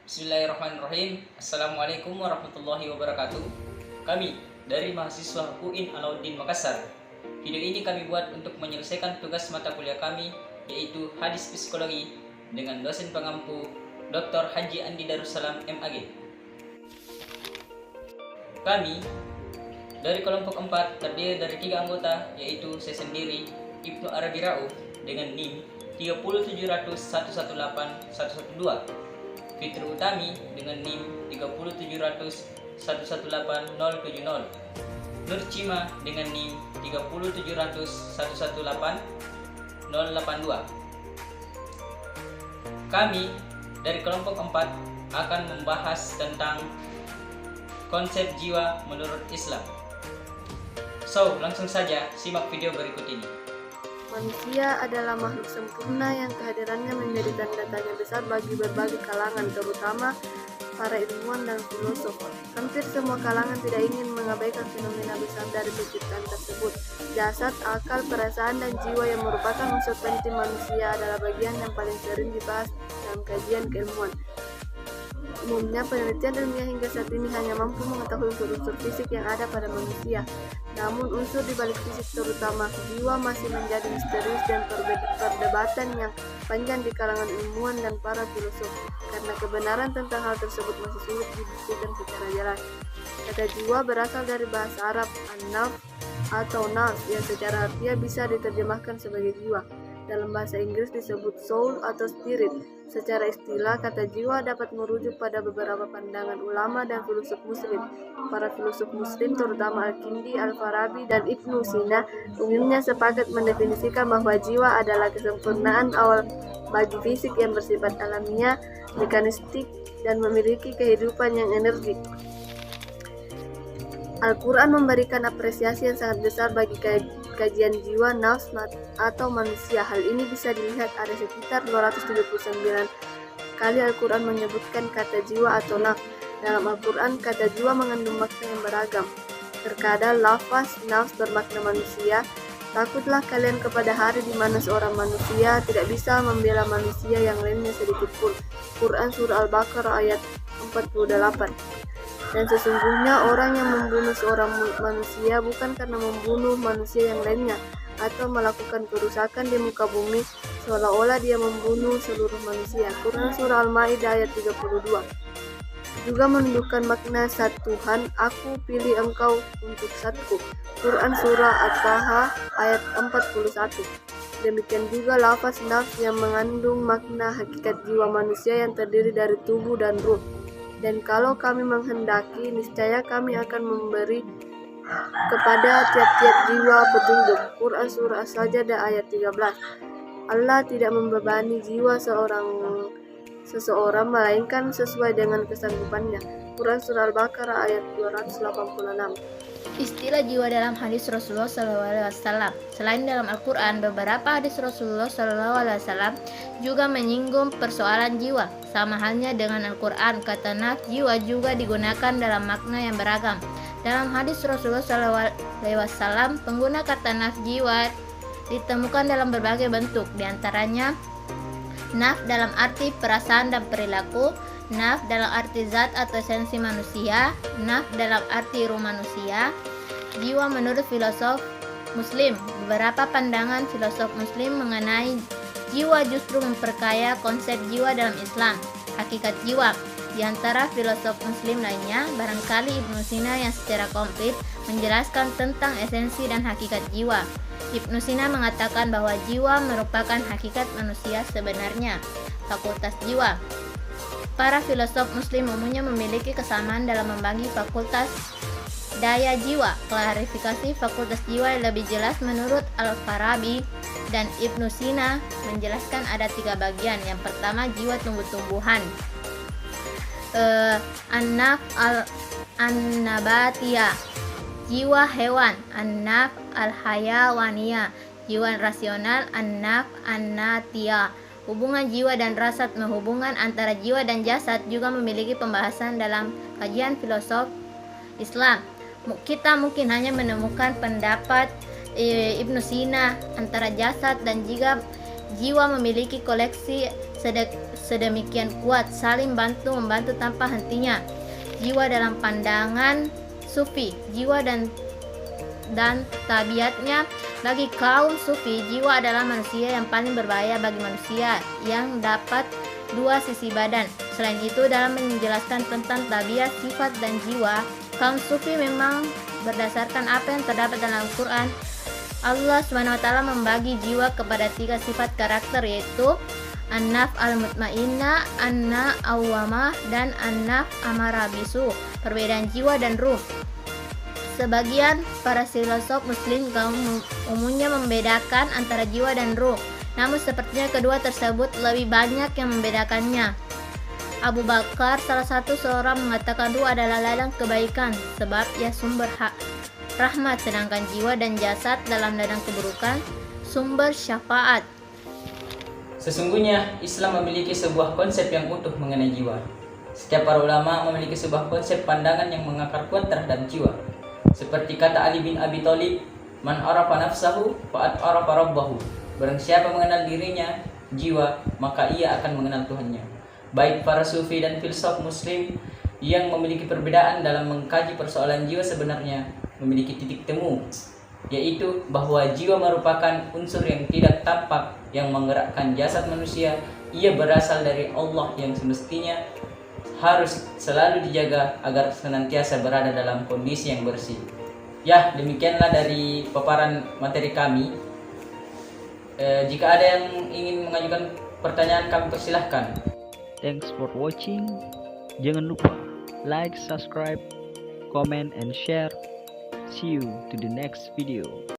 Bismillahirrahmanirrahim. Assalamualaikum warahmatullahi wabarakatuh. Kami dari mahasiswa UIN Alauddin Makassar. Video ini kami buat untuk menyelesaikan tugas mata kuliah kami, yaitu Hadis Psikologi dengan dosen pengampu Dr. Haji Andi Darussalam MAG. Kami dari kelompok 4 terdiri dari 3 anggota, yaitu saya sendiri, Ibnu Arabi Rauf dengan NIM 30700118112, Fitri Utami dengan NIM 30700118070, Nur Cima dengan NIM 30700118082. Kami dari kelompok 4 akan membahas tentang konsep jiwa menurut Islam. So, langsung saja simak video berikut ini. Manusia adalah makhluk sempurna yang kehadirannya menjadi tanda tanya besar bagi berbagai kalangan, terutama para ilmuwan dan filosof. Hampir semua kalangan tidak ingin mengabaikan fenomena besar dari penciptaan tersebut. Jasad, akal, perasaan, dan jiwa yang merupakan unsur penting manusia adalah bagian yang paling sering dibahas dalam kajian keilmuan. Umumnya, penelitian ilmiah hingga saat ini hanya mampu mengetahui unsur-unsur fisik yang ada pada manusia. Namun unsur di balik fisik, terutama jiwa, masih menjadi misterius dan perdebatan yang panjang di kalangan ilmuwan dan para filosof, karena kebenaran tentang hal tersebut masih sulit dibuktikan secara jelas. Kata jiwa berasal dari bahasa Arab an-nafs atau nafs, yang secara harfiah bisa diterjemahkan sebagai jiwa. Dalam bahasa Inggris disebut soul atau spirit. Secara istilah, kata jiwa dapat merujuk pada beberapa pandangan ulama dan filosof muslim. Para filosof muslim, terutama Al-Kindi, Al-Farabi, dan Ibnu Sina, umumnya sepakat mendefinisikan bahwa jiwa adalah kesempurnaan awal bagi fisik yang bersifat alamiah, mekanistik, dan memiliki kehidupan yang energik. Al-Quran memberikan apresiasi yang sangat besar bagi kajian jiwa, nafs, atau manusia. Hal ini bisa dilihat ada sekitar 279 kali Al-Quran menyebutkan kata jiwa atau nafs. Dalam Al-Quran, kata jiwa mengandung makna yang beragam. Terkadang lafaz nafs bermakna manusia. Takutlah kalian kepada hari di mana seorang manusia tidak bisa membela manusia yang lainnya sedikit pun. Quran Surah Al-Baqarah ayat 48. Dan sesungguhnya orang yang membunuh seorang manusia bukan karena membunuh manusia yang lainnya atau melakukan kerusakan di muka bumi seolah-olah dia membunuh seluruh manusia. Quran Surah Al-Maidah ayat 32 juga menunjukkan makna satu Tuhan, aku pilih engkau untuk satuku. Quran Surah At-Taha ayat 41. Demikian juga lafaz nafs yang mengandung makna hakikat jiwa manusia yang terdiri dari tubuh dan ruh. Dan kalau kami menghendaki, niscaya kami akan memberi kepada tiap-tiap jiwa petunjuk. Quran Surah As-Sajdah ayat 13. Allah tidak membebani jiwa seseorang melainkan sesuai dengan kesanggupannya. Quran Surah Al-Baqarah ayat 286. Istilah jiwa dalam hadis Rasulullah SAW. Selain dalam Al-Quran, beberapa hadis Rasulullah SAW juga menyinggung persoalan jiwa. Sama halnya dengan Al-Quran, kata nafs jiwa juga digunakan dalam makna yang beragam. Dalam hadis Rasulullah SAW, pengguna kata nafs jiwa ditemukan dalam berbagai bentuk, diantaranya nafs dalam arti perasaan dan perilaku, nafs dalam arti zat atau esensi manusia, nafs dalam arti ruh manusia. Jiwa menurut filosof muslim. Beberapa pandangan filosof muslim mengenai jiwa justru memperkaya konsep jiwa dalam Islam. Hakikat jiwa. Di antara filosof muslim lainnya, barangkali Ibnu Sina yang secara komplit menjelaskan tentang esensi dan hakikat jiwa. Ibnu Sina mengatakan bahwa jiwa merupakan hakikat manusia sebenarnya. Fakultas jiwa. Para filosof muslim umumnya memiliki kesamaan dalam membagi fakultas daya jiwa. Klarifikasi fakultas jiwa yang lebih jelas menurut Al-Farabi dan Ibnu Sina menjelaskan ada 3 bagian. Yang pertama, jiwa tumbuh-tumbuhan, an-naf an-nabatiyah, jiwa hewan, an-naf al-hayawaniyah, jiwa rasional, an-naf an-natiyah. Hubungan jiwa dan rasad, hubungan antara jiwa dan jasad juga memiliki pembahasan dalam kajian filosof Islam. Kita mungkin hanya menemukan pendapat Ibnu Sina antara jasad dan jiwa memiliki koleksi sedemikian kuat, saling bantu-membantu tanpa hentinya. Jiwa dalam pandangan Sufi, jiwa dan tabiatnya. Bagi kaum Sufi, jiwa adalah manusia yang paling berbahaya bagi manusia yang dapat dua sisi badan. Selain itu, dalam menjelaskan tentang tabiat, sifat, dan jiwa, kaum Sufi memang berdasarkan apa yang terdapat dalam Al-Quran. Allah SWT membagi jiwa kepada 3 sifat karakter, yaitu an-naf al-mutmainnah, an-naf awwamah, dan an-naf amarah bisu. Perbedaan jiwa dan ruh. Sebagian para filosof muslim umumnya membedakan antara jiwa dan ruh, namun sepertinya kedua tersebut lebih banyak yang membedakannya. Abu Bakar, salah satu seorang, mengatakan ruh adalah ladang kebaikan, sebab ia sumber rahmat, sedangkan jiwa dan jasad dalam ladang keburukan, sumber syafaat. Sesungguhnya Islam memiliki sebuah konsep yang utuh mengenai jiwa. Setiap para ulama memiliki sebuah konsep pandangan yang mengakar kuat terhadap jiwa. Seperti kata Ali bin Abi Thalib, "Man arafa nafsahu fa'at arafa rabbahu." Barang siapa mengenal dirinya, jiwa, maka ia akan mengenal Tuhannya. Baik para sufi dan filsuf muslim yang memiliki perbedaan dalam mengkaji persoalan jiwa sebenarnya memiliki titik temu, yaitu bahwa jiwa merupakan unsur yang tidak tampak yang menggerakkan jasad manusia. Ia berasal dari Allah yang semestinya harus selalu dijaga agar senantiasa berada dalam kondisi yang bersih. Ya, demikianlah dari paparan materi kami. Jika ada yang ingin mengajukan pertanyaan, kami persilahkan. Thanks for watching. Jangan lupa like, subscribe, comment, and share. See you to the next video.